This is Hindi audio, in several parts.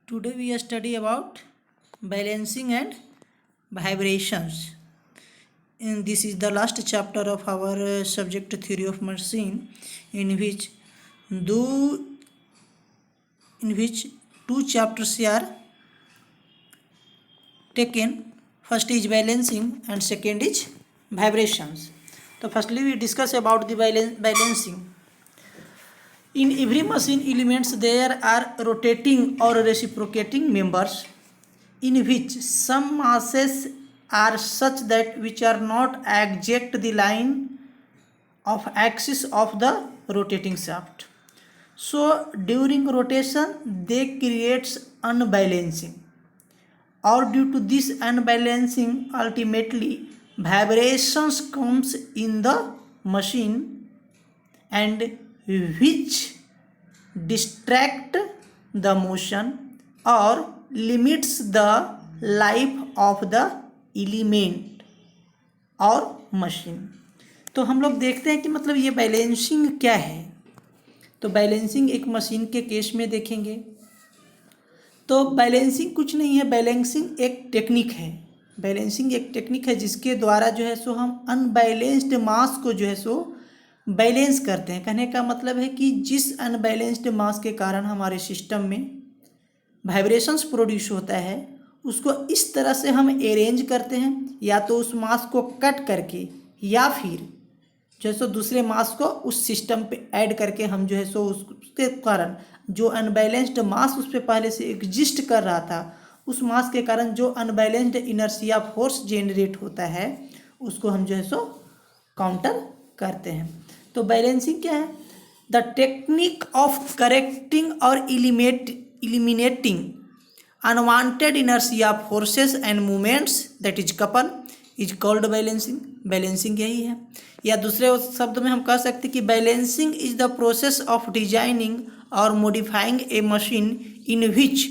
Today we study about balancing and vibrations. And this is the last chapter of our subject theory of machine, in which do in which two chapters are taken. First is balancing and second is vibrations. So firstly we discuss about the balancing. In every machine elements there are rotating or reciprocating members in which some masses are such that which are not exact the line of axis of the rotating shaft. So during rotation they creates unbalancing, or due to this unbalancing ultimately vibrations comes in the machine and which distract the motion or limits the life of the element और मशीन. तो हम लोग देखते हैं कि मतलब ये बैलेंसिंग क्या है. तो बैलेंसिंग एक मशीन के केस में देखेंगे तो बैलेंसिंग कुछ नहीं है. बैलेंसिंग एक टेक्निक है. बैलेंसिंग एक टेक्निक है जिसके द्वारा जो है सो हम अनबैलेंस्ड मास को जो है सो बैलेंस करते हैं. कहने का मतलब है कि जिस अनबैलेंस्ड मास के कारण हमारे सिस्टम में वाइब्रेशंस प्रोड्यूस होता है उसको इस तरह से हम अरेंज करते हैं, या तो उस मास को कट करके या फिर जो है सो दूसरे मास को उस सिस्टम पे ऐड करके हम जो है सो उसके कारण जो अनबैलेंस्ड मास उस पर पहले से एग्जिस्ट कर रहा था उस मास के कारण जो अनबैलेंस्ड इनर्शिया फोर्स जेनरेट होता है उसको हम जो है सो काउंटर करते हैं. तो बैलेंसिंग क्या है? द टेक्निक ऑफ करेक्टिंग और eliminating unwanted inertia forces and movements that is couple is called balancing. Balancing यही है. या दूसरे शब्द में हम कह सकते हैं कि balancing is the process of designing और modifying a machine in which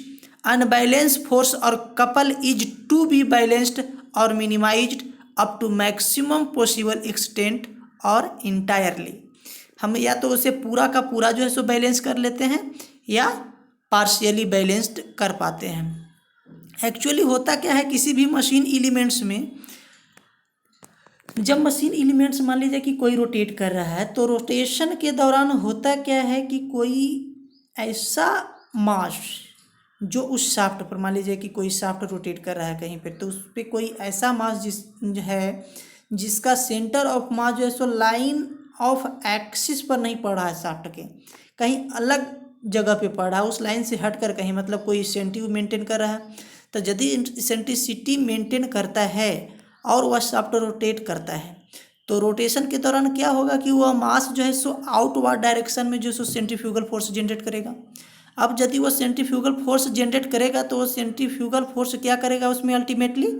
unbalance force और couple is to be balanced और minimised up to maximum possible extent और इंटायरली. हम या तो उसे पूरा का पूरा जो है सो बैलेंस कर लेते हैं या पार्शियली बैलेंस्ड कर पाते हैं. एक्चुअली होता क्या है किसी भी मशीन एलिमेंट्स में, जब मशीन एलिमेंट्स मान लीजिए कि कोई रोटेट कर रहा है तो रोटेशन के दौरान होता क्या है कि कोई ऐसा मास जो उस शाफ्ट पर, मान लीजिए कि कोई शाफ्ट रोटेट कर रहा है कहीं पर, तो उस पर कोई ऐसा मास जिसका सेंटर ऑफ मास जो है सो लाइन ऑफ एक्सिस पर नहीं पड़ रहा है, शाफ्ट के कहीं अलग जगह पे पड़ रहा है, उस लाइन से हटकर कहीं, मतलब कोई इसेंट्रिक मेंटेन कर रहा है. तो यदि इसेंट्रिसिटी मेंटेन करता है और वह शाफ्ट रोटेट करता है तो रोटेशन के दौरान क्या होगा कि वह मास जो है सो आउटवर्ड डायरेक्शन में जो है सो सेंट्रीफ्यूगल फोर्स जनरेट करेगा. अब यदि वह सेंट्रीफ्यूगल फोर्स जनरेट करेगा तो वो सेंट्रीफ्यूगल फोर्स क्या करेगा, उसमें अल्टीमेटली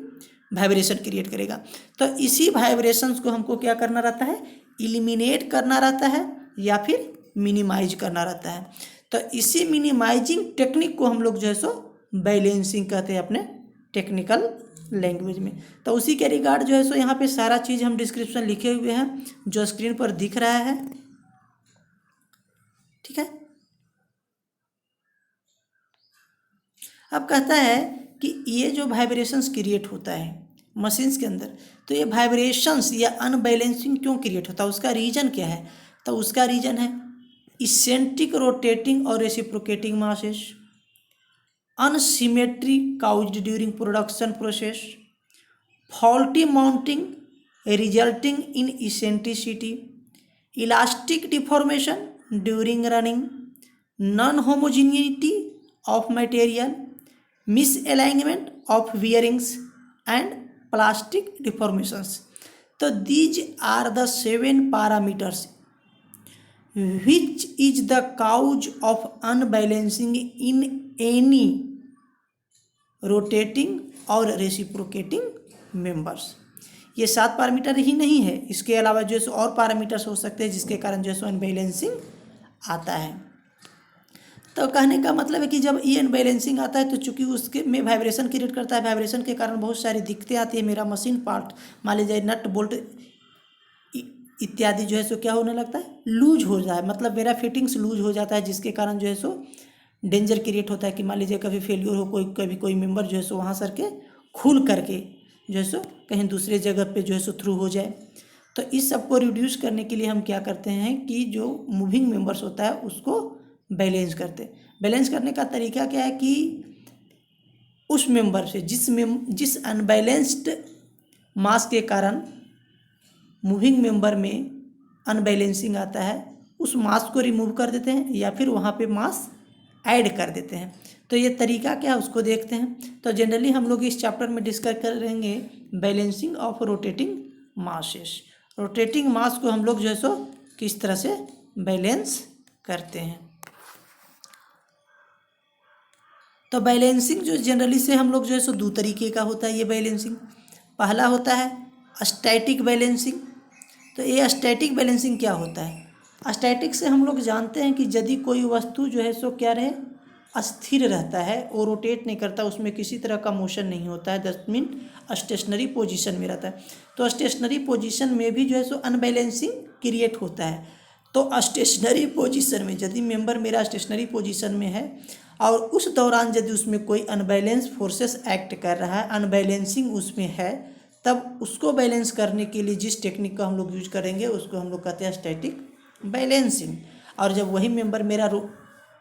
वाइब्रेशन क्रिएट करेगा. तो इसी वाइब्रेशंस को हमको क्या करना रहता है, इलिमिनेट करना रहता है या फिर मिनिमाइज करना रहता है. तो इसी मिनिमाइजिंग टेक्निक को हम लोग जो है सो बैलेंसिंग कहते हैं अपने टेक्निकल लैंग्वेज में. तो उसी के रिगार्ड जो है सो यहाँ पे सारा चीज़ हम डिस्क्रिप्शन लिखे हुए हैं जो स्क्रीन पर दिख रहा है. ठीक है. अब कहता है कि ये जो वाइब्रेशंस क्रिएट होता है मशीन्स के अंदर, तो ये वाइब्रेशंस या अनबैलेंसिंग क्यों क्रिएट होता है, उसका रीजन क्या है? तो उसका रीजन है इसेंट्रिक रोटेटिंग और reciprocating masses, unsymmetry caused during production process, faulty mounting resulting in eccentricity, elastic deformation during running, non homogeneity of material, misalignment of bearings and plastic deformations. तो these are the 7 parameters which is the cause of unbalancing in any rotating और reciprocating members. ये 7 पैरामीटर ही नहीं है, इसके अलावा जो है सो और पैरामीटर्स हो सकते हैं जिसके कारण जो है सो अनबैलेंसिंग आता है. तो कहने का मतलब है कि जब ये अनबैलेंसिंग आता है तो चूंकि उसके में वाइब्रेशन क्रिएट करता है, वाइब्रेशन के कारण बहुत सारी दिक्कतें आती है. मेरा मशीन पार्ट मान लीजिए नट बोल्ट इत्यादि जो है सो क्या होने लगता है, लूज हो जाए, मतलब मेरा फिटिंग्स लूज हो जाता है जिसके कारण जो है सो डेंजर क्रिएट होता है कि मान लीजिए कभी फेल्यूर हो, कभी कोई मेंबर जो है सो वहाँ सर के खुल करके जो है सो कहीं दूसरे जगह पे जो है सो थ्रू हो जाए। तो इस सब को रिड्यूस करने के लिए हम क्या करते हैं कि जो मूविंग मेंबर्स होता है उसको बैलेंस करते हैं। बैलेंस करने का तरीका क्या है कि उस मेंबर से जिस अनबैलेंस्ड मास के कारण मूविंग मेंबर में अनबैलेंसिंग आता है उस मास को रिमूव कर देते हैं या फिर वहाँ पे मास ऐड कर देते हैं। तो ये तरीका क्या है उसको देखते हैं। तो जनरली हम लोग इस चैप्टर में डिस्कस करेंगे balancing of rotating masses. Rotating mass को हम लोग जो है सो किस तरह से बैलेंस करते हैं। तो बैलेंसिंग जो जनरली से हम लोग जो है सो दो तरीके का होता है ये बैलेंसिंग। पहला होता है स्टैटिक बैलेंसिंग। तो ये स्टैटिक बैलेंसिंग क्या होता है? स्टैटिक से हम लोग जानते हैं कि यदि कोई वस्तु जो है सो क्या रहे अस्थिर रहता है और रोटेट नहीं करता, उसमें किसी तरह का मोशन नहीं होता है, 10 मिनट स्टेशनरी पोजीशन में रहता है। तो स्टेशनरी पोजीशन में भी जो है सो अनबैलेंसिंग क्रिएट होता है। तो स्टेशनरी पोजीशन में यदि मेंबर मेरा स्टेशनरी पोजीशन में है और उस दौरान यदि उसमें कोई अनबैलेंस फोर्सेस एक्ट कर रहा है, अनबैलेंसिंग उसमें है, तब उसको बैलेंस करने के लिए जिस टेक्निक का हम लोग यूज करेंगे उसको हम लोग कहते हैं स्टैटिक बैलेंसिंग। और जब वही मेंबर मेरा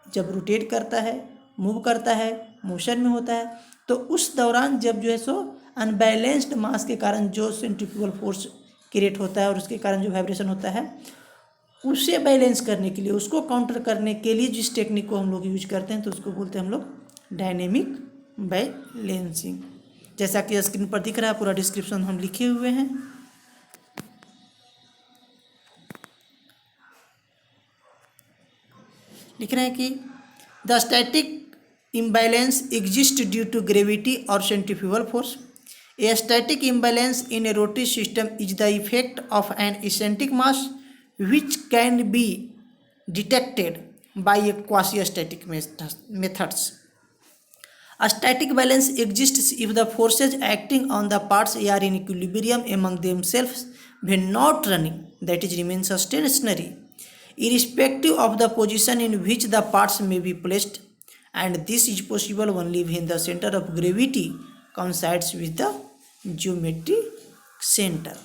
जब रोटेट करता है, मूव करता है, मोशन में होता है, तो उस दौरान जब जो है सो अनबैलेंस्ड मास के कारण जो सेंट्रीफ्यूगल फोर्स क्रिएट होता है और उसके कारण जो वाइब्रेशन होता है उसे बैलेंस करने के लिए, उसको काउंटर करने के लिए जिस टेक्निक को हम लोग यूज करते हैं तो उसको बोलते हैं हम लोग डायनेमिक बैलेंसिंग। जैसा कि स्क्रीन पर दिख रहा है, पूरा डिस्क्रिप्शन हम लिखे हुए हैं। लिख रहे हैं कि the static imbalance exist due to gravity और centrifugal force. A static imbalance in a rotary system is the effect of an eccentric mass which can be detected by a quasi-static methods. A static balance exists if the forces acting on the parts are in equilibrium among themselves when not running, that is remains stationary, irrespective of the position in which the parts may be placed, and this is possible only when the center of gravity coincides with the geometric center.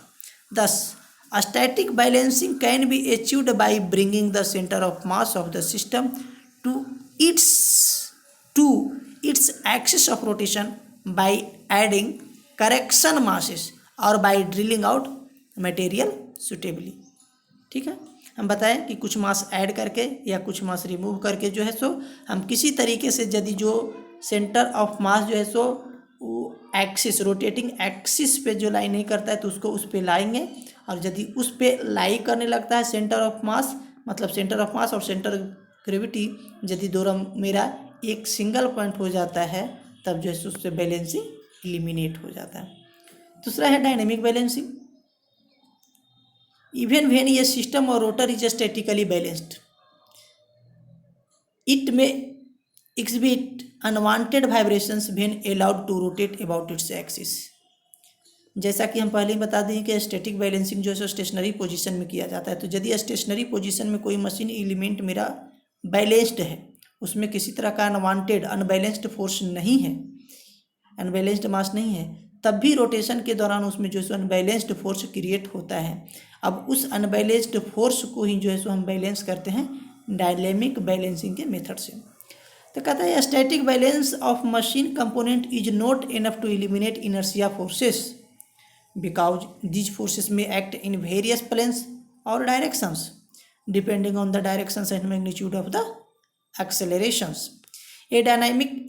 Thus, a static balancing can be achieved by bringing the center of mass of the system to its axis of rotation by adding correction masses or by drilling out material suitably. ठीक है, हम बताएं कि कुछ मास ऐड करके या कुछ मास रिमूव करके जो है सो हम किसी तरीके से यदि जो सेंटर ऑफ मास जो है सो एक्सिस, रोटेटिंग एक्सिस पे जो लाई नहीं करता है तो उसको उस पे लाएंगे, और यदि उस पे लाई करने लगता है सेंटर ऑफ मास, मतलब सेंटर ऑफ मास और सेंटर ऑफ ग्रेविटी यदि दोनों मेरा एक सिंगल पॉइंट हो जाता है तब जो है उससे बैलेंसिंग एलिमिनेट हो जाता है। दूसरा है डायनेमिक बैलेंसिंग। इवन व्हेन ये सिस्टम और rotor is statically balanced, it में exhibit unwanted vibrations when allowed to rotate about its axis। जैसा कि हम पहले ही बता दें कि स्टैटिक बैलेंसिंग जो है स्टेशनरी पोजीशन में किया जाता है। तो यदि स्टेशनरी पोजीशन में कोई मशीन एलिमेंट मेरा बैलेंस्ड है, उसमें किसी तरह का अनवांटेड अनबैलेंस्ड फोर्स नहीं है, अनबैलेंस्ड मास नहीं है, तब भी रोटेशन के दौरान उसमें जो है अनबैलेंस्ड फोर्स क्रिएट होता है। अब उस अनबैलेंस्ड फोर्स को ही जो है सो हम बैलेंस करते हैं डायनेमिक बैलेंसिंग के मेथड से। तो कहता है static balance of machine component is not enough to eliminate inertia forces because these forces may act in various planes और directions depending on the directions and magnitude of the accelerations. A dynamic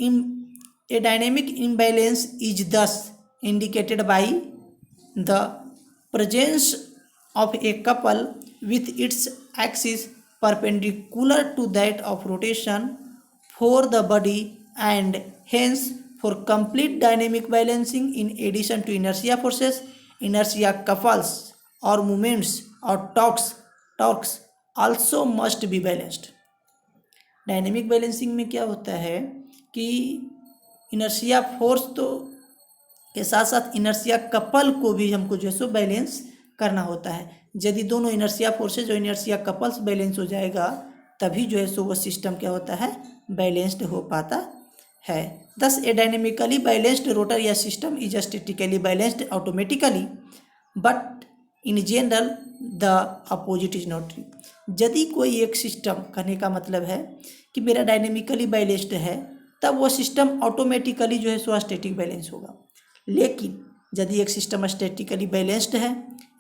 imbalance is thus indicated by the presence of a couple with its axis perpendicular to that of rotation for the body, and hence for complete dynamic balancing, in addition to inertia forces, inertia couples or moments or torques also must be balanced। Dynamic balancing में क्या होता है कि इनर्शिया फोर्स तो के साथ साथ इनर्शिया कपल को भी हमको जो है सो बैलेंस करना होता है। यदि दोनों इनर्शिया फोर्सेज और इनर्शिया कपल्स बैलेंस हो जाएगा तभी जो है सो वो सिस्टम क्या होता है बैलेंस्ड हो पाता है। दस ए डायनेमिकली बैलेंस्ड रोटर या system is statically balanced automatically but in general the opposite is not true. यदि कोई एक सिस्टम, कहने का मतलब है कि मेरा डायनेमिकली बैलेंस्ड है, तब वो सिस्टम ऑटोमेटिकली जो है सो स्टैटिक बैलेंस होगा। लेकिन यदि एक सिस्टम स्टैटिकली बैलेंस्ड है,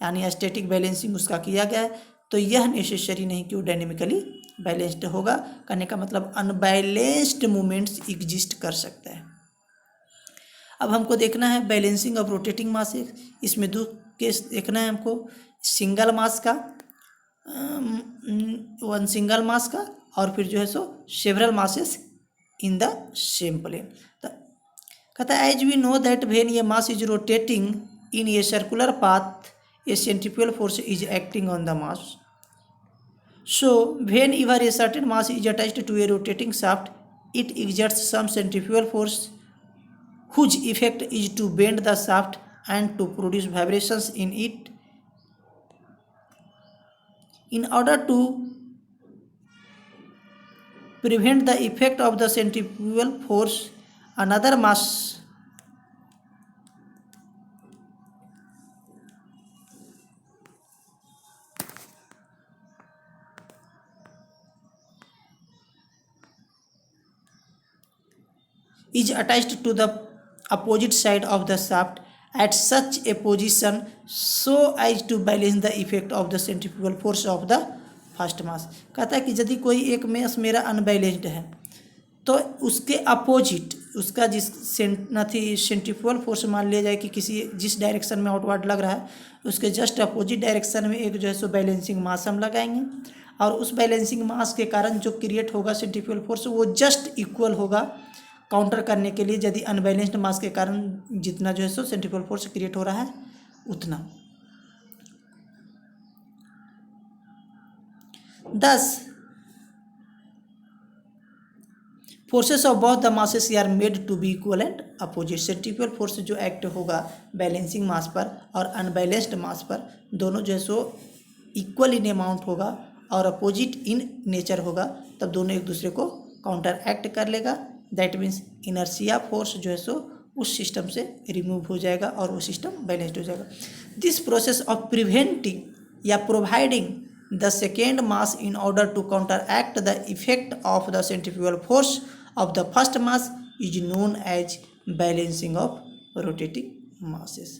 यानी स्टैटिक बैलेंसिंग उसका किया गया है, तो यह नेसेसरी नहीं कि वो डायनेमिकली बैलेंस्ड होगा। कहने का मतलब अनबैलेंस्ड मूवमेंट्स एग्जिस्ट कर सकता है। अब हमको देखना है बैलेंसिंग ऑफ रोटेटिंग मासेस। इसमें दो केस देखना है हमको, सिंगल मास का, वन सिंगल मास का, और फिर जो है सो several masses in the same plane. कहता है as we know that when a mass is rotating in a circular path a centrifugal force is acting on the mass. So whenever a certain mass is attached to a rotating shaft it exerts some centrifugal force whose effect is to bend the shaft and to produce vibrations in it. In order to prevent the effect of the centrifugal force, another mass is attached to the opposite side of the shaft at such a position so as to balance the effect of the centrifugal force of the first mass। कहता है कि यदि कोई एक मास मेरा अनबैलेंस्ड है, तो उसके अपोजिट, उसका जिस सेंट्रीफ्यूगल फोर्स मान लिया जाए कि किसी जिस डायरेक्शन में आउटवर्ड लग रहा है, उसके जस्ट अपोजिट डायरेक्शन में एक जो है सो बैलेंसिंग मास हम लगाएंगे, और उस बैलेंसिंग मास के कारण जो क्रिएट होगा सेंट्रीफ्यूगल फोर्स, वो जस्ट इक्वल होगा काउंटर करने के लिए यदि अनबैलेंस्ड मास के कारण जितना जो है सो सेंट्रीफ्यूगल फोर्स क्रिएट हो रहा है उतना। 10 forces of both the masses are made to be equal and opposite. Centrifugal force जो एक्ट होगा बैलेंसिंग मास पर और अनबैलेंस्ड मास पर, दोनों जो है सो इक्वल इन अमाउंट होगा और अपोजिट इन नेचर होगा, तब दोनों एक दूसरे को काउंटर एक्ट कर लेगा। दैट मीन्स इनर्शिया फोर्स जो है सो उस सिस्टम से रिमूव हो जाएगा और वो सिस्टम बैलेंस्ड हो जाएगा। दिस प्रोसेस ऑफ प्रिवेंटिंग या providing the second mass in order to counter act the effect of the centrifugal force of the first mass is known as balancing of rotating masses.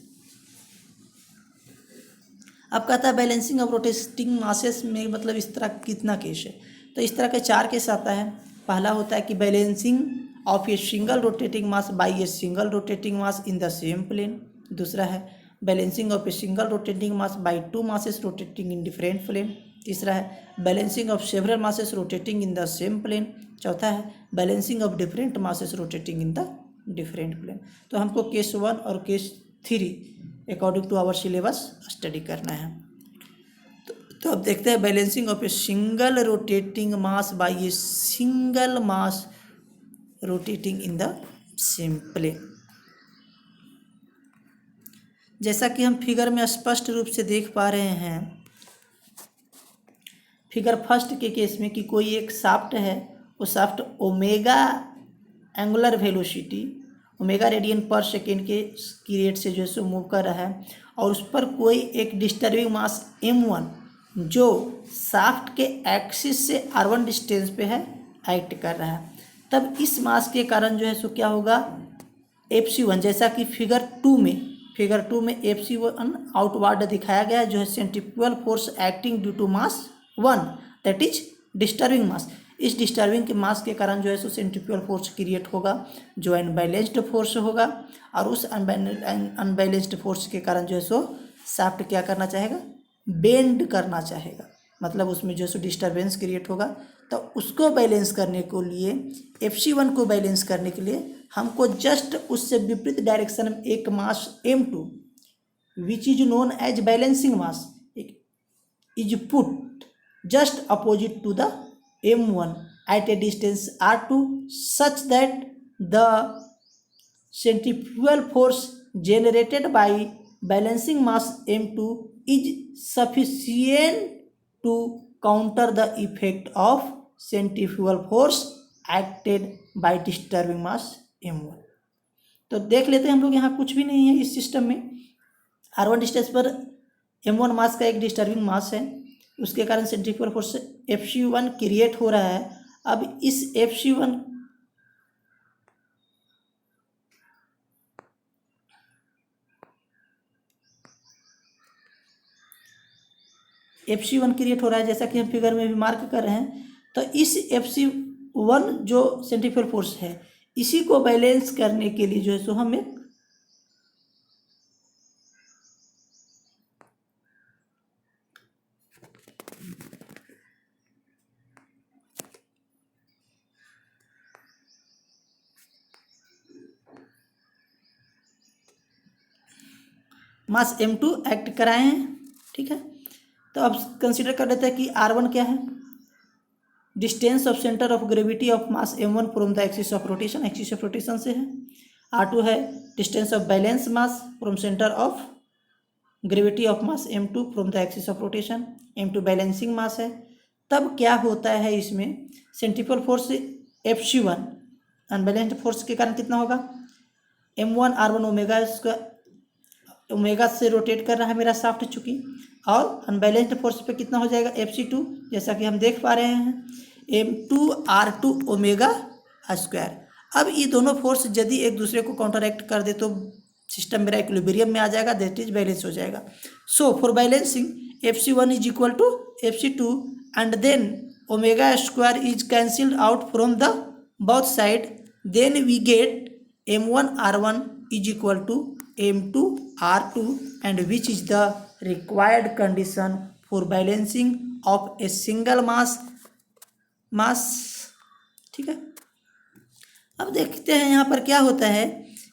अब कहता है बैलेंसिंग ऑफ रोटेटिंग मासेस में मतलब इस तरह कितना केस है, तो इस तरह के 4 केस आता है। पहला होता है कि balancing of a single rotating mass by a single rotating mass in the same plane. दूसरा है balancing of a single rotating mass by 2 masses rotating in different plane. तीसरा है balancing of several masses rotating in the same plane. चौथा है balancing of different masses rotating in the different plane. तो हमको केस 1 और case 3 according to our syllabus study करना है। तो अब देखते हैं balancing of a single rotating mass by a single mass rotating in the same plane. जैसा कि हम फिगर में स्पष्ट रूप से देख पा रहे हैं, फिगर फर्स्ट के केस में कि कोई एक शाफ्ट है, वो shaft omega angular velocity, omega radian पर सेकेंड की रेट से जो है सो मूव कर रहा है, और उस पर कोई एक डिस्टर्बिंग मास m1 जो शाफ्ट के एक्सिस से r1 डिस्टेंस पे है एक्ट कर रहा है। तब इस मास के कारण जो है सो क्या होगा, Fc1, जैसा कि फिगर 2 में Fc1 आउटवर्ड दिखाया गया है, जो है centrifugal force acting due to mass 1 that is disturbing mass. इस डिस्टर्बिंग के मास के कारण जो है सो सेंट्रीफ्यूगल फोर्स क्रिएट होगा जो अनबैलेंस्ड फोर्स होगा, और उस अनबैलेंस्ड फोर्स के कारण जो है सो शाफ्ट क्या करना चाहेगा, बेंड करना चाहेगा, मतलब उसमें जो है सो डिस्टर्बेंस क्रिएट होगा। तो उसको बैलेंस करने के लिए, Fc1 को बैलेंस करने के लिए हमको जस्ट उससे विपरीत डायरेक्शन में एक mass m2 which is known as balancing mass is put just opposite to the m1 at a distance r2 such that the centrifugal force generated by balancing mass m2 is sufficient to counter the effect of centrifugal force acted by disturbing mass m1। तो देख लेते हैं हम लोग, यहाँ कुछ भी नहीं है इस सिस्टम में। r1 डिस्टेंस पर m1 मास का एक डिस्टर्बिंग मास है, उसके कारण सेंट्रीफ्यूगल फोर्स Fc1 क्रिएट हो रहा है। अब इस Fc1 क्रिएट हो रहा है, जैसा कि हम फिगर में भी मार्क कर रहे हैं। तो इस Fc1 जो सेंट्रीफ्यूगल फोर्स है, इसी को बैलेंस करने के लिए जो है सो हम एक मास m2 एक्ट कराए हैं, ठीक है। तो अब कंसीडर कर लेते हैं कि r1 क्या है, distance of centre of gravity of mass m1 from the axis of rotation, axis of rotation से है। r2 है distance of balance mass from centre of gravity of mass m2 from the axis of rotation, m2 balancing mass है। तब क्या होता है इसमें, centrifugal force Fc1 unbalanced force के कारण कितना होगा, m1 r1 ओमेगा से रोटेट कर रहा है मेरा शाफ्ट चूंकि, और अनबैलेंस्ड फोर्स पे कितना हो जाएगा Fc2, जैसा कि हम देख पा रहे हैं m2 r2 ओमेगा स्क्वायर। अब ये दोनों फोर्स यदि एक दूसरे को काउंटरएक्ट कर दे तो सिस्टम मेरा इक्विलिब्रियम में आ जाएगा, दैट इज बैलेंस हो जाएगा। So for balancing Fc1 is equal to Fc2 and then omega square is cancelled out from the both side, then we get m1 r1 is equal to m2 r2 and which is the required condition for balancing of a single mass, ठीक है। अब देखते हैं यहाँ पर क्या होता है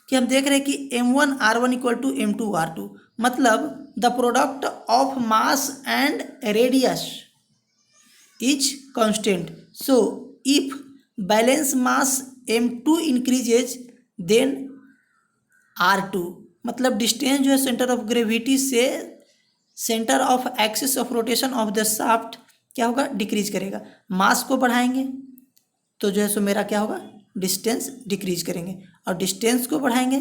कि हम देख रहे हैं कि m1 r1 equal to m2 r2, मतलब the product of mass and radius is constant. So if balance mass m2 increases then r2, मतलब डिस्टेंस जो है सेंटर ऑफ ग्रेविटी से centre of axis of rotation of the shaft क्या होगा, डिक्रीज करेगा। मास को बढ़ाएंगे तो जो है सो मेरा क्या होगा, डिस्टेंस डिक्रीज करेंगे, और डिस्टेंस को बढ़ाएंगे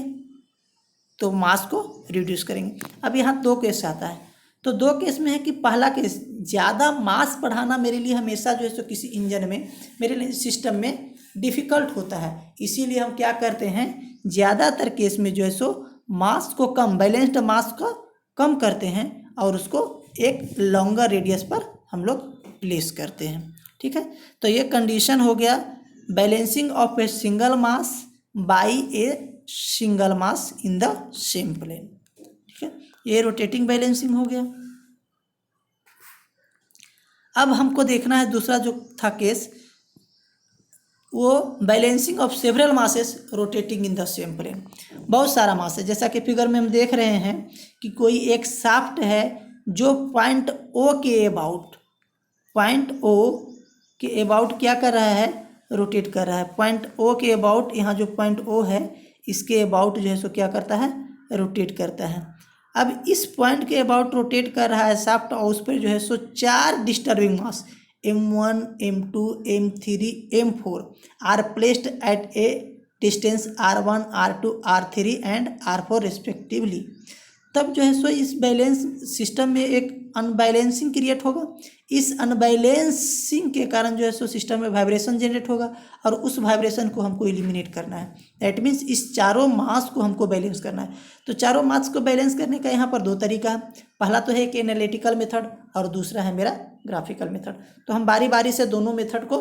तो मास को रिड्यूस करेंगे। अब यहाँ दो केस आता है, तो दो केस में है कि पहला केस ज़्यादा मास बढ़ाना मेरे लिए हमेशा जो है सो किसी इंजन में, मेरे लिए सिस्टम में डिफ़िकल्ट होता है, इसीलिए हम क्या करते हैं, ज़्यादातर केस में जो है सो मास को कम, बैलेंस्ड मास को कम करते हैं और उसको एक लॉन्गर रेडियस पर हम लोग प्लेस करते हैं, ठीक है। तो ये कंडीशन हो गया balancing of a single mass by a single mass in the same plane, ठीक है। ये रोटेटिंग बैलेंसिंग हो गया। अब हमको देखना है दूसरा जो था केस, वो balancing of several masses rotating in the same plane. बहुत सारा मास है, जैसा कि फिगर में हम देख रहे हैं कि कोई एक शाफ्ट है जो पॉइंट ओ के अबाउट क्या कर रहा है, रोटेट कर रहा है। पॉइंट ओ के अबाउट, यहाँ जो पॉइंट ओ है इसके अबाउट जो है सो क्या करता है, रोटेट करता है। अब इस पॉइंट के अबाउट रोटेट कर रहा है शाफ्ट, और उस पर जो है सो 4 disturbing mass m1, m2, m3, m4 are placed at a distance r1, r2, r3 and r4 respectively। तब जो है सो इस बैलेंस सिस्टम में एक अनबैलेंसिंग क्रिएट होगा। इस अनबैलेंसिंग के कारण जो है सो सिस्टम में वाइब्रेशन जनरेट होगा, और उस वाइब्रेशन को हमको एलिमिनेट करना है। दैट मीन्स इस चारों मास को हमको बैलेंस करना है। तो चारों मास को बैलेंस करने का यहाँ पर दो तरीका है। पहला तो है कि एनालिटिकल मेथड, और दूसरा है मेरा ग्राफिकल मेथड। तो हम बारी बारी से दोनों मेथड को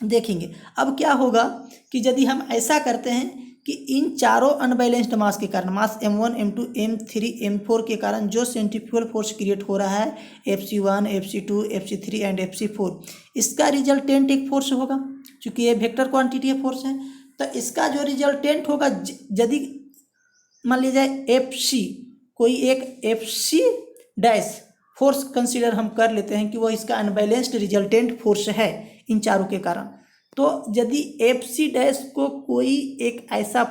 देखेंगे। अब क्या होगा कि यदि हम ऐसा करते हैं कि इन चारों अनबैलेंस्ड मास के कारण, मास m1, m2, m3, m4 के कारण जो सेंट्रीफ्यूगल फोर्स क्रिएट हो रहा है Fc1, Fc2, Fc3 and Fc4, इसका रिजल्टेंट एक फोर्स होगा। क्योंकि ये वेक्टर क्वांटिटी फोर्स है, तो इसका जो रिजल्टेंट होगा, यदि मान लीजिए Fc, कोई एक Fc डैश फोर्स कंसीडर हम कर लेते हैं कि वो इसका अनबैलेंस्ड रिजल्टेंट फोर्स है इन चारों के कारण। तो यदि Fc डैश को कोई एक ऐसा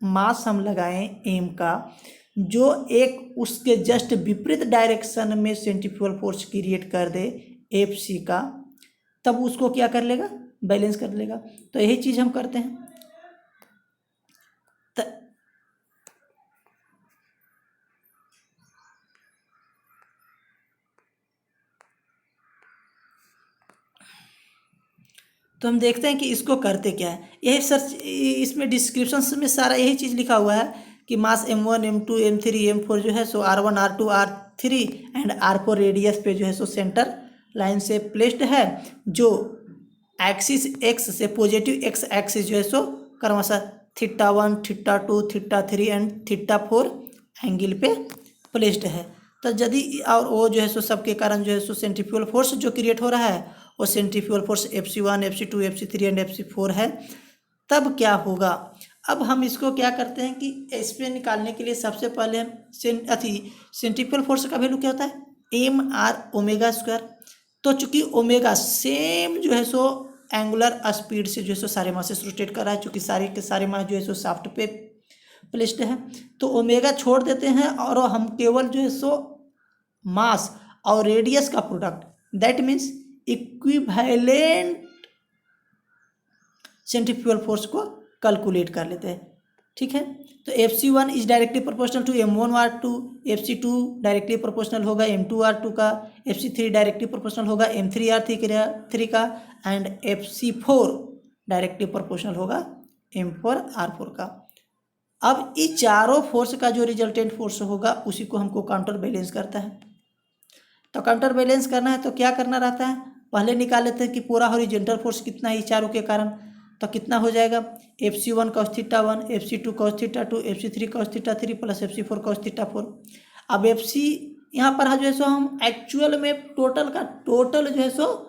मास हम लगाएं m का, जो एक उसके जस्ट विपरीत डायरेक्शन में सेंट्रीफ्यूगल फोर्स क्रिएट कर दे Fc का, तब उसको क्या कर लेगा, बैलेंस कर लेगा। तो यही चीज़ हम करते हैं। तो हम देखते हैं कि इसको करते क्या है। यही सर्च, इसमें डिस्क्रिप्शन में सारा यही चीज़ लिखा हुआ है कि मास M1 M2 M3 M4 जो है सो R1 R2 R3 and R4 radius पे जो है सो सेंटर लाइन से प्लेस्ड है, जो एक्सिस एक्स से पॉजिटिव एक्स एक्सिस जो है सो क्रमशः θ1 θ2 θ3 एंड θ4 एंगल पे प्लेस्ड है। तो यदि और वो जो है सो सबके कारण जो है सो सेंट्रीफ्यूगल फोर्स जो क्रिएट हो रहा है वो centrifugal force FC1 FC2 FC3 and FC4 है। तब क्या होगा, अब हम इसको क्या करते हैं कि इस पे निकालने के लिए सबसे पहले हम सेंट्रीफ्यूगल फोर्स का वैल्यू क्या होता है, mR⍵²। तो चूंकि ओमेगा सेम जो है सो एंगुलर स्पीड से जो है सो सारे मासेस रोटेट कर रहा है, चूंकि सारे के सारे मास जो है सो शाफ्ट पे प्लेस्ड है, तो ओमेगा छोड़ देते हैं और हम केवल जो है सो मास और रेडियस का product, that means equivalent centrifugal force को कैलकुलेट कर लेते हैं। ठीक है, तो FC1 is directly proportional to M1R2, FC2 directly proportional होगा M2R2 का, FC3 डायरेक्टली प्रोपोर्शनल होगा M3R3 का एंड FC4 डायरेक्टली प्रोपोर्शनल होगा M4R4 का। अब इस चारों फोर्स का जो रिजल्टेंट फोर्स होगा उसी को हमको काउंटर बैलेंस करता है। तो काउंटर बैलेंस करना है तो क्या करना रहता है, पहले निकाल लेते हैं कि पूरा हॉरिजॉन्टल फोर्स कितना है चारों के कारण। तो कितना हो जाएगा, FC1 cos θ1, FC2 cos θ2, FC3 cos θ3 plus FC4 cos θ4। अब FC यहाँ पर जो है सो हम एक्चुअल में टोटल का टोटल जो है सो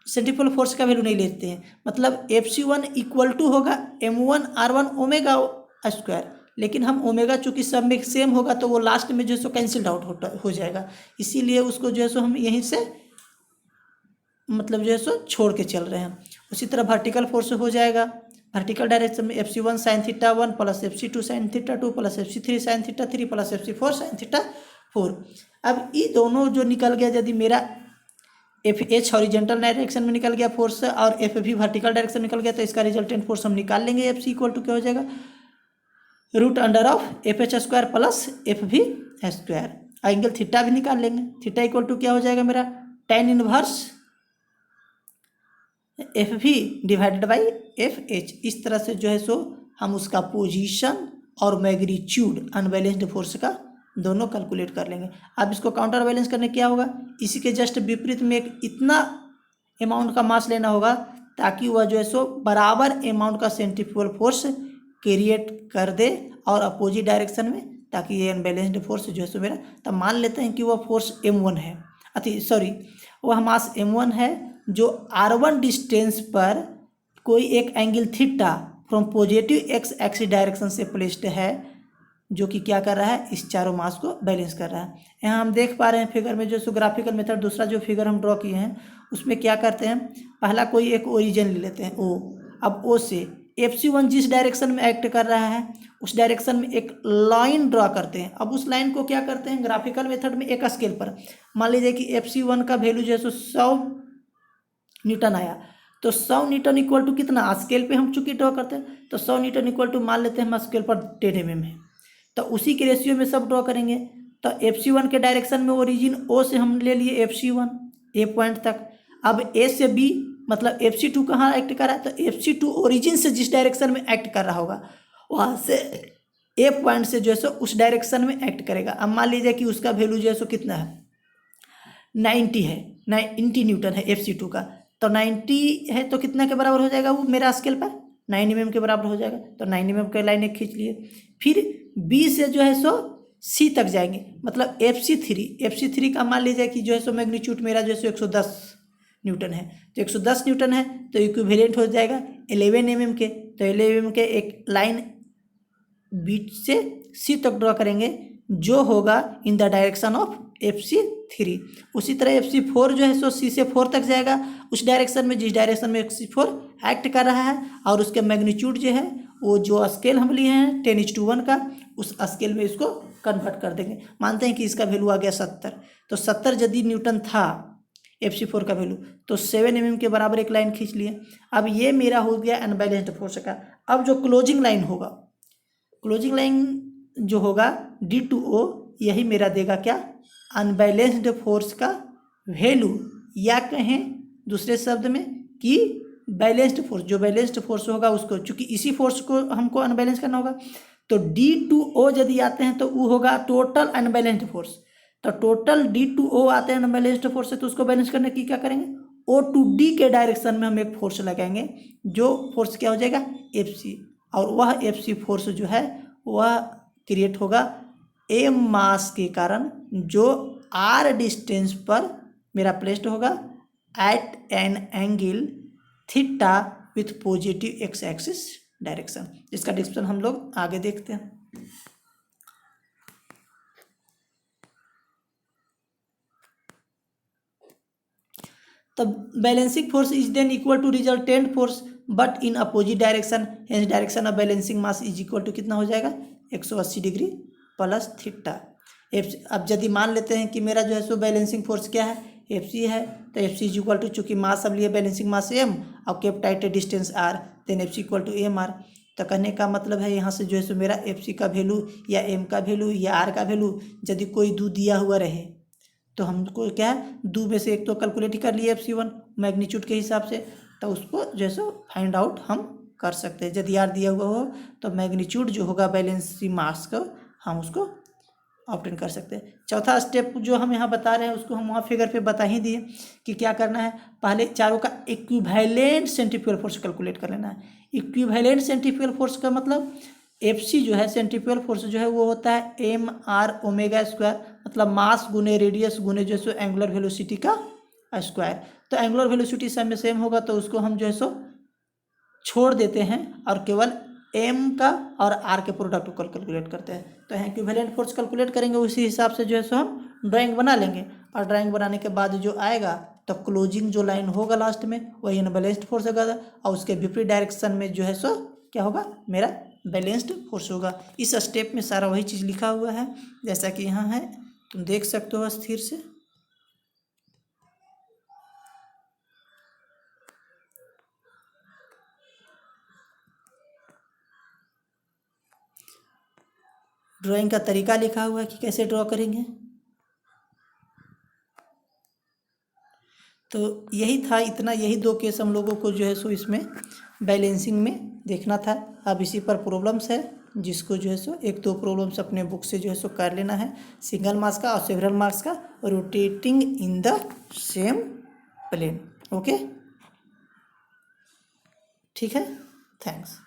सेंट्रीफ्यूगल फोर्स का वैल्यू नहीं लेते हैं, मतलब FC1 इक्वल टू होगा M1R1⍵², लेकिन हम ओमेगा चूँकि सब में सेम होगा तो वो लास्ट में जो है सो कैंसिल्ड आउट हो जाएगा, इसीलिए उसको जो है सो हम यहीं से मतलब जो है सो छोड़ के चल रहे हैं। उसी तरह वर्टिकल फोर्स हो जाएगा, वर्टिकल डायरेक्शन में FC1 sin θ1 plus FC2 sin θ2 plus FC3 sin θ3 plus FC4 sin θ4। अब ये दोनों जो निकल गया, यदि मेरा FH हॉरिजॉन्टल डायरेक्शन में निकल गया फोर्स और FV वर्टिकल डायरेक्शन निकल गया, तो इसका रिजल्टेंट फोर्स हम निकाल लेंगे। FC इक्वल टू क्या हो जाएगा, √under of FH² plus FV²। Angle theta भी निकाल लेंगे, थीटा इक्वल टू क्या हो जाएगा मेरा tan inverse FV divided by FH। इस तरह से जो है सो हम उसका पोजीशन और मैग्नीट्यूड अनबैलेंस्ड फोर्स का दोनों कैलकुलेट कर लेंगे। अब इसको काउंटर बैलेंस करने क्या होगा, इसी के जस्ट विपरीत में एक इतना अमाउंट का मास लेना होगा ताकि वह जो है सो बराबर अमाउंट का सेंट्रीफ्यूगल फोर्स क्रिएट कर दे और अपोजिट डायरेक्शन में, ताकि ये अनबैलेंस्ड फोर्स जो है सो मेरा, तब मान लेते हैं कि वह फोर्स M1 है, वह मास M1 है जो R1 डिस्टेंस पर कोई एक angle theta from positive x axis direction से प्लेस्ड है, जो कि क्या कर रहा है, इस चारों मास को बैलेंस कर रहा है। यहाँ हम देख पा रहे हैं फिगर में जो सो ग्राफिकल मेथड, दूसरा जो फिगर हम ड्रॉ किए हैं उसमें क्या करते हैं, पहला कोई एक ओरिजिन ले लेते हैं O। अब O से FC1 जिस डायरेक्शन में एक्ट कर रहा है उस डायरेक्शन में एक लाइन ड्रॉ करते हैं। अब उस लाइन को क्या करते हैं, ग्राफिकल मेथड में एक स्केल पर, मान लीजिए कि FC1 का वैल्यू जो है सो 100 न्यूटन आया, तो 100 न्यूटन इक्वल टू कितना, स्केल पे हम चूंकि ड्रॉ करते हैं तो 100 न्यूटन इक्वल टू मान लेते हैं हम स्केल पर 10 mm है, तो उसी के रेशियो में सब ड्रॉ करेंगे। तो FC1 के डायरेक्शन में ओरिजिन O से हम ले लिए FC1 A पॉइंट तक। अब A से B मतलब FC2 कहाँ एक्ट कर रहा है, तो FC2 ओरिजिन से जिस डायरेक्शन में एक्ट कर रहा होगा वहाँ से A पॉइंट से जो है सो उस डायरेक्शन में एक्ट करेगा। अब मान लीजिए कि उसका वैल्यू जो है सो कितना है, 90 है, 90 न्यूटन है FC2 का, तो 90 है तो कितना के बराबर हो जाएगा वो मेरा स्केल पर 9 mm के बराबर हो जाएगा। तो 9 mm के लाइन एक खींच लिए, फिर B से जो है सो C तक जाएंगे, मतलब FC3 का मान लीजिए कि जो है सो मैग्नीट्यूड मेरा जो है सो 110 न्यूटन है, तो 110 न्यूटन है तो इक्विवेलेंट हो जाएगा 11 mm के। तो 11 mm के एक लाइन बीच से C तक ड्रॉ करेंगे जो होगा in the direction of FC3। उसी तरह FC4 जो है सो C से 4 तक जाएगा उस डायरेक्शन में जिस डायरेक्शन में FC4 एक्ट कर रहा है, और उसके मैग्नीट्यूड जो है वो जो स्केल हम लिए हैं 10:1 का, उस स्केल में इसको कन्वर्ट कर देंगे। मानते हैं कि इसका वैल्यू आ गया 70, तो 70 यदि न्यूटन था FC4 का वैल्यू, तो 7 mm के बराबर एक लाइन खींच लिए। अब ये मेरा हो गया अनबैलेंस्ड फोर्स का। अब जो क्लोजिंग लाइन होगा, क्लोजिंग लाइन जो होगा D2O, यही मेरा देगा क्या, अनबैलेंस्ड फोर्स का वैल्यू, या कहें दूसरे शब्द में कि बैलेंस्ड फोर्स, जो बैलेंस्ड फोर्स होगा उसको, चूंकि इसी फोर्स को हमको अनबैलेंस करना होगा, तो D2O यदि आते हैं तो वो होगा टोटल अनबैलेंस्ड फोर्स। तो टोटल D2O आते हैं अनबैलेंस्ड फोर्स से, तो उसको बैलेंस करने की क्या करेंगे, O to D के डायरेक्शन में हम एक फोर्स लगाएंगे, जो फोर्स क्या हो जाएगा, FC, और वह FC फोर्स जो है वह क्रिएट होगा M मास के कारण, जो R डिस्टेंस पर मेरा प्लेस्ड होगा at an angle theta with positive x axis direction, जिसका डिस्कशन हम लोग आगे देखते हैं। तब balancing force is then equal to resultant force but in opposite direction, hence direction of balancing mass is equal to कितना हो जाएगा, 180 डिग्री प्लस थीटा। अब यदि मान लेते हैं कि मेरा जो है सो बैलेंसिंग फोर्स क्या है, FC है, तो FC इज इक्वल टू, चूँकि मास अब लिए बैलेंसिंग मास M और केप टाइट distance R, then FC equal to MR। तो कहने का मतलब है यहाँ से जो है सो मेरा FC का वैल्यू या M का वैल्यू या R का वैल्यू यदि कोई दो दिया हुआ रहे तो हमको क्या है, दो में से एक तो कैलकुलेट कर लिए FC1 मैग्नीट्यूड के हिसाब से, तो उसको जो है सो फाइंड आउट हम कर सकते हैं। यदि R दिया हुआ हो तो मैग्नीट्यूड जो होगा बैलेंसिंग मास का हम उसको ऑप्टेन कर सकते हैं। चौथा स्टेप जो हम यहाँ बता रहे हैं उसको हम वहाँ फिगर पे बता ही दिए कि क्या करना है, पहले चारों का इक्विवेलेंट सेंट्रीफ्यूगल फोर्स कैलकुलेट कर लेना है। इक्विवेलेंट सेंट्रीफ्यूगल फोर्स का मतलब FC जो है सेंट्रीफ्यूगल फोर्स जो है वो होता है MR ओमेगा स्क्वायर, मतलब मास गुने रेडियस गुने जो है सो एंगुलर वेलोसिटी का स्क्वायर। तो एंगुलर वेलोसिटी सब में सेम होगा, तो उसको हम जो है सो छोड़ देते हैं और केवल M का और R के प्रोडक्ट को कैलकुलेट करते हैं। तो यहाँ इक्विवेलेंट फोर्स कैलकुलेट करेंगे, उसी हिसाब से जो है सो हम ड्राइंग बना लेंगे, और ड्राइंग बनाने के बाद जो आएगा तो क्लोजिंग जो लाइन होगा लास्ट में वही अनबैलेंस्ड फोर्स होगा, और उसके विपरीत डायरेक्शन में जो है सो क्या होगा, मेरा बैलेंस्ड फोर्स होगा। इस स्टेप में सारा वही चीज़ लिखा हुआ है जैसा कि यहाँ है, तुम देख सकते हो स्थिर से। ड्राइंग का तरीका लिखा हुआ है कि कैसे ड्रॉ करेंगे। तो यही था, इतना, यही दो केस हम लोगों को जो है सो इसमें बैलेंसिंग में देखना था। अब इसी पर प्रॉब्लम्स है, जिसको जो है सो एक दो प्रॉब्लम्स अपने बुक से जो है सो कर लेना है, सिंगल मार्क्स का और सेवरल मार्क्स का, rotating in the same plane. Okay, ठीक है, थैंक्स।